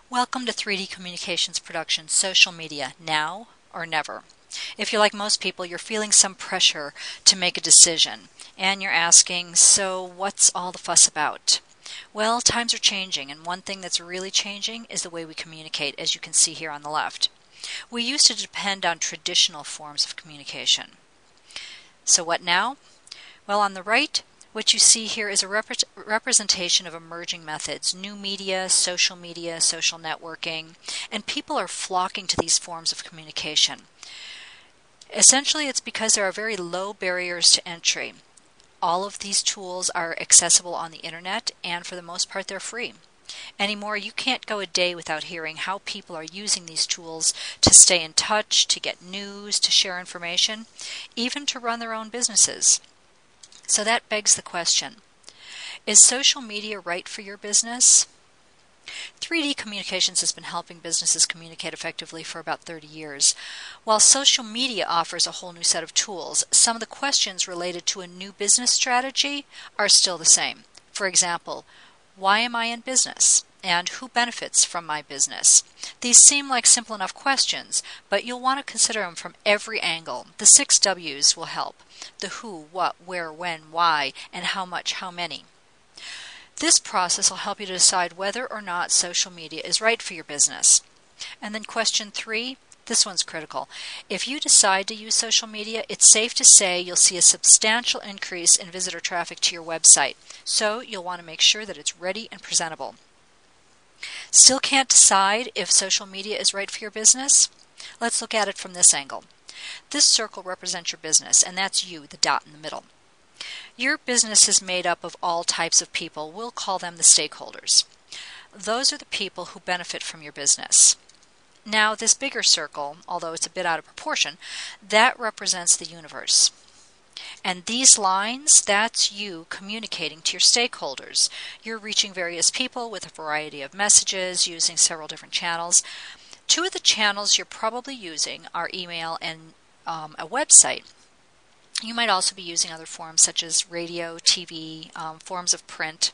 Welcome to 3D Communications Production Social Media, Now or Never. If you're like most people, you're feeling some pressure to make a decision, and you're asking, so what's all the fuss about? Well, times are changing, and one thing that's really changing is the way we communicate, as you can see here on the left. We used to depend on traditional forms of communication. So what now? Well, on the right, what you see here is a representation of emerging methods, new media, social networking, and people are flocking to these forms of communication. Essentially, it's because there are very low barriers to entry. All of these tools are accessible on the internet, and for the most part, they're free. Anymore, you can't go a day without hearing how people are using these tools to stay in touch, to get news, to share information, even to run their own businesses. So that begs the question, is social media right for your business? 3D Communications has been helping businesses communicate effectively for about 30 years. While social media offers a whole new set of tools, some of the questions related to a new business strategy are still the same. For example, why am I in business? And who benefits from my business? These seem like simple enough questions, but you'll want to consider them from every angle. The 6 W's will help. The who, what, where, when, why, and how much, how many. This process will help you to decide whether or not social media is right for your business. And then question 3, this one's critical. If you decide to use social media, it's safe to say you'll see a substantial increase in visitor traffic to your website. So you'll want to make sure that it's ready and presentable. Still can't decide if social media is right for your business? Let's look at it from this angle. This circle represents your business, and that's you, the dot in the middle. Your business is made up of all types of people. We'll call them the stakeholders. Those are the people who benefit from your business. Now, this bigger circle, although it's a bit out of proportion, that represents the universe. And these lines, that's you communicating to your stakeholders. You're reaching various people with a variety of messages using several different channels. 2 of the channels you're probably using are email and a website. You might also be using other forms such as radio, TV, forms of print.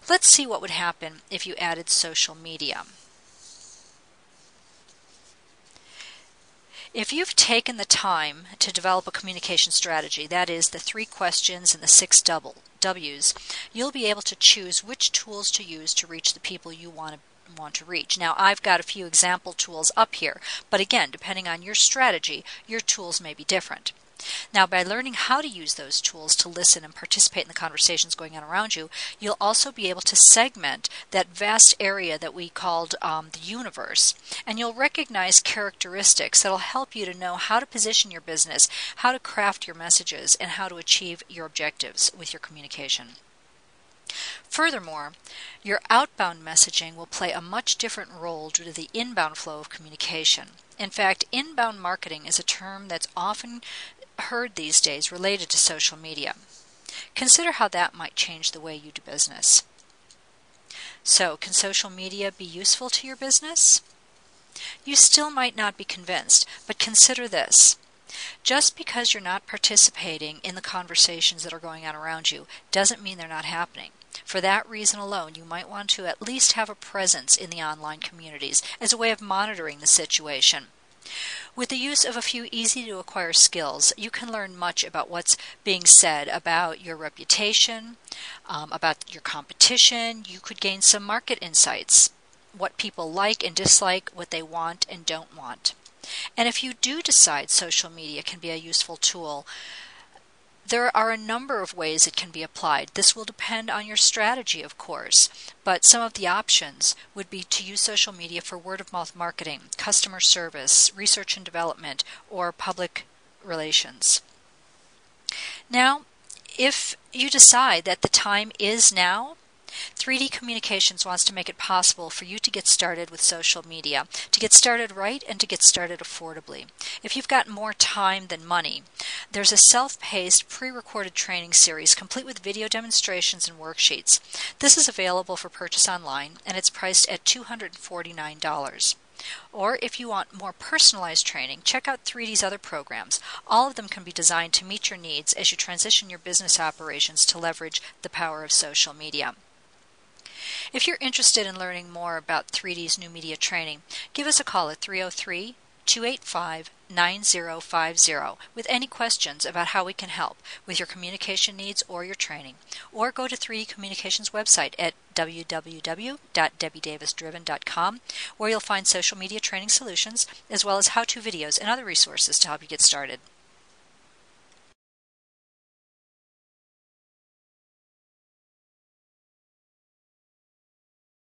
Let's see what would happen if you added social media. If you've taken the time to develop a communication strategy, that is the 3 questions and the 6 W's, you'll be able to choose which tools to use to reach the people you want to reach. Now, I've got a few example tools up here, but again, depending on your strategy, your tools may be different. Now, by learning how to use those tools to listen and participate in the conversations going on around you, you'll also be able to segment that vast area that we called the universe, and you'll recognize characteristics that'll help you to know how to position your business, how to craft your messages, and how to achieve your objectives with your communication. Furthermore, your outbound messaging will play a much different role due to the inbound flow of communication. In fact, inbound marketing is a term that's often heard these days related to social media. Consider how that might change the way you do business. So, can social media be useful to your business? You still might not be convinced, but consider this. Just because you're not participating in the conversations that are going on around you doesn't mean they're not happening. For that reason alone, you might want to at least have a presence in the online communities as a way of monitoring the situation. With the use of a few easy-to-acquire skills, you can learn much about what's being said about your reputation, about your competition. You could gain some market insights, what people like and dislike, what they want and don't want. And if you do decide social media can be a useful tool, there are a number of ways it can be applied. This will depend on your strategy, of course, but some of the options would be to use social media for word-of-mouth marketing, customer service, research and development, or public relations. Now, if you decide that the time is now, 3D Communications wants to make it possible for you to get started with social media, to get started right and to get started affordably. If you've got more time than money, there's a self-paced, pre-recorded training series complete with video demonstrations and worksheets. This is available for purchase online, and it's priced at $249. Or if you want more personalized training, check out 3D's other programs. All of them can be designed to meet your needs as you transition your business operations to leverage the power of social media. If you're interested in learning more about 3D's new media training, give us a call at 303-285-9050 with any questions about how we can help with your communication needs or your training. Or go to 3D Communications website at www.debbiedavisdriven.com, where you'll find social media training solutions as well as how-to videos and other resources to help you get started.